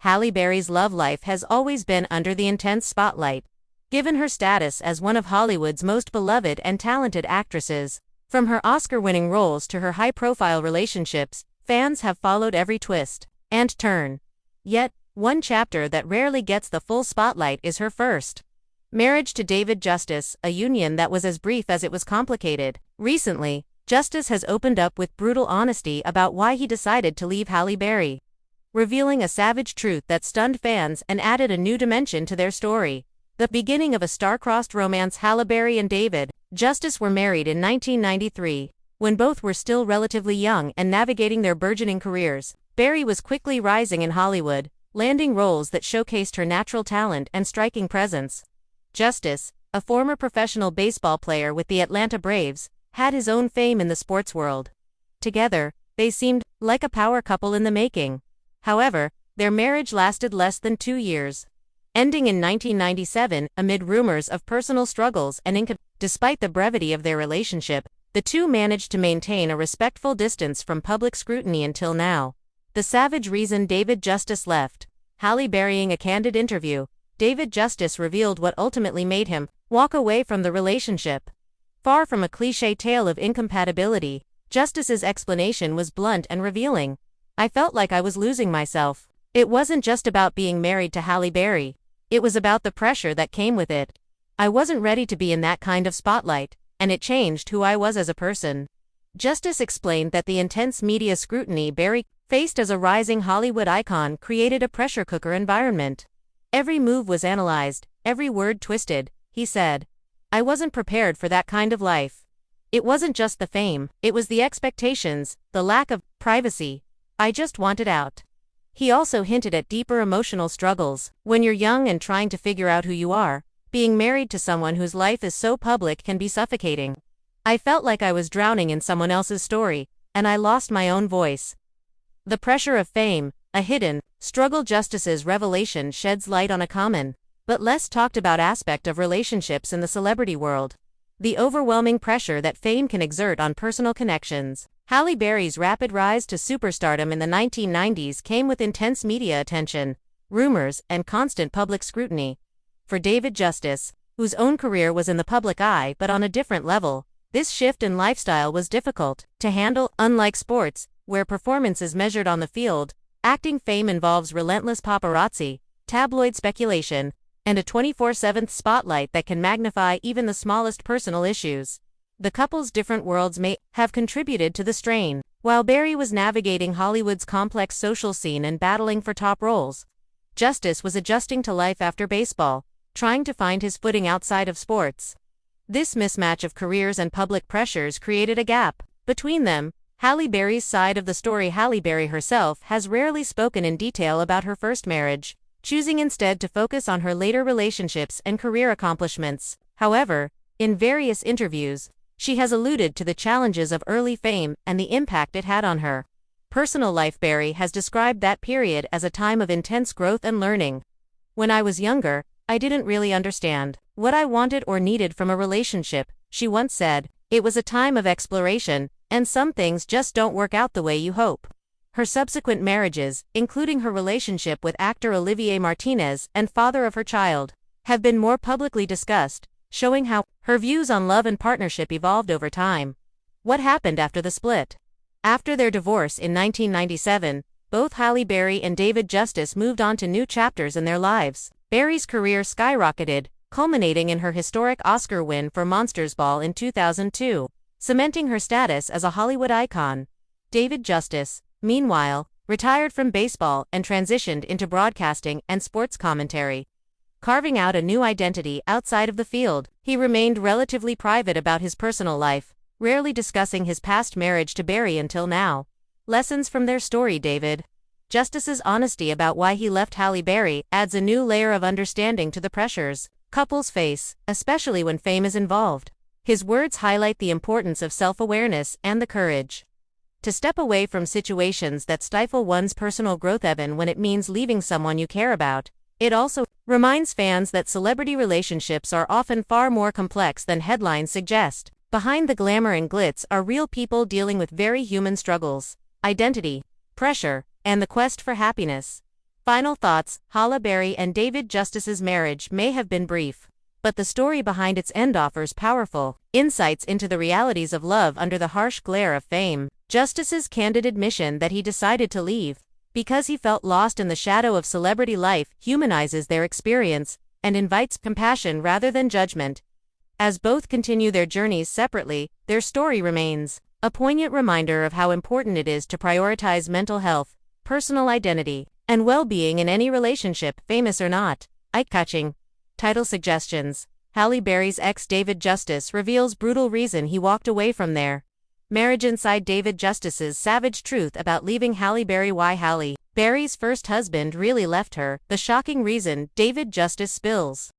Halle Berry's love life has always been under the intense spotlight. Given her status as one of Hollywood's most beloved and talented actresses, from her Oscar-winning roles to her high-profile relationships, fans have followed every twist and turn. Yet, one chapter that rarely gets the full spotlight is her first marriage to David Justice, a union that was as brief as it was complicated. Recently, Justice has opened up with brutal honesty about why he decided to leave Halle Berry, revealing a savage truth that stunned fans and added a new dimension to their story. The beginning of a star-crossed romance. Halle Berry and David Justice were married in 1993, when both were still relatively young and navigating their burgeoning careers. Berry was quickly rising in Hollywood, landing roles that showcased her natural talent and striking presence. Justice, a former professional baseball player with the Atlanta Braves, had his own fame in the sports world. Together, they seemed like a power couple in the making. However, their marriage lasted less than 2 years, ending in 1997 amid rumors of personal struggles and inconvenience. Despite the brevity of their relationship, the two managed to maintain a respectful distance from public scrutiny until now. The savage reason David Justice left. Halle Berry. A candid interview, David Justice revealed what ultimately made him walk away from the relationship. Far from a cliché tale of incompatibility, Justice's explanation was blunt and revealing. "I felt like I was losing myself. It wasn't just about being married to Halle Berry. It was about the pressure that came with it. I wasn't ready to be in that kind of spotlight, and it changed who I was as a person." Justice explained that the intense media scrutiny Berry faced as a rising Hollywood icon created a pressure cooker environment. "Every move was analyzed, every word twisted," he said. "I wasn't prepared for that kind of life. It wasn't just the fame, it was the expectations, the lack of privacy. I just wanted out." He also hinted at deeper emotional struggles. "When you're young and trying to figure out who you are, being married to someone whose life is so public can be suffocating. I felt like I was drowning in someone else's story, and I lost my own voice." The pressure of fame, a hidden struggle. Justice's revelation sheds light on a common, but less talked about aspect of relationships in the celebrity world: the overwhelming pressure that fame can exert on personal connections. Halle Berry's rapid rise to superstardom in the 1990s came with intense media attention, rumors, and constant public scrutiny. For David Justice, whose own career was in the public eye but on a different level, this shift in lifestyle was difficult to handle. Unlike sports, where performance is measured on the field, acting fame involves relentless paparazzi, tabloid speculation, and a 24/7 spotlight that can magnify even the smallest personal issues. The couple's different worlds may have contributed to the strain. While Berry was navigating Hollywood's complex social scene and battling for top roles, Justice was adjusting to life after baseball, trying to find his footing outside of sports. This mismatch of careers and public pressures created a gap between them. Halle Berry's side of the story. Halle Berry herself has rarely spoken in detail about her first marriage, choosing instead to focus on her later relationships and career accomplishments. However, in various interviews, she has alluded to the challenges of early fame and the impact it had on her personal life. Berry has described that period as a time of intense growth and learning. "When I was younger, I didn't really understand what I wanted or needed from a relationship," she once said. "It was a time of exploration, and some things just don't work out the way you hope." Her subsequent marriages, including her relationship with actor Olivier Martinez and father of her child, have been more publicly discussed, showing how her views on love and partnership evolved over time. What happened after the split? After their divorce in 1997, both Halle Berry and David Justice moved on to new chapters in their lives. Berry's career skyrocketed, culminating in her historic Oscar win for Monsters Ball in 2002, cementing her status as a Hollywood icon. David Justice, meanwhile, retired from baseball and transitioned into broadcasting and sports commentary, carving out a new identity outside of the field. He remained relatively private about his personal life, rarely discussing his past marriage to Berry until now. Lessons from their story. David Justice's honesty about why he left Halle Berry adds a new layer of understanding to the pressures couples face, especially when fame is involved. His words highlight the importance of self-awareness and the courage to step away from situations that stifle one's personal growth, even when it means leaving someone you care about. It also reminds fans that celebrity relationships are often far more complex than headlines suggest. Behind the glamour and glitz are real people dealing with very human struggles, identity, pressure, and the quest for happiness. Final thoughts: Halle Berry and David Justice's marriage may have been brief, but the story behind its end offers powerful insights into the realities of love under the harsh glare of fame. Justice's candid admission that he decided to leave because he felt lost in the shadow of celebrity life humanizes their experience and invites compassion rather than judgment. As both continue their journeys separately, their story remains a poignant reminder of how important it is to prioritize mental health, personal identity, and well-being in any relationship, famous or not. Eye-catching title suggestions. Halle Berry's ex David Justice reveals brutal reason he walked away from their marriage. Inside David Justice's savage truth about leaving Halle Berry. Why Halle Berry's first husband really left her, the shocking reason David Justice spills.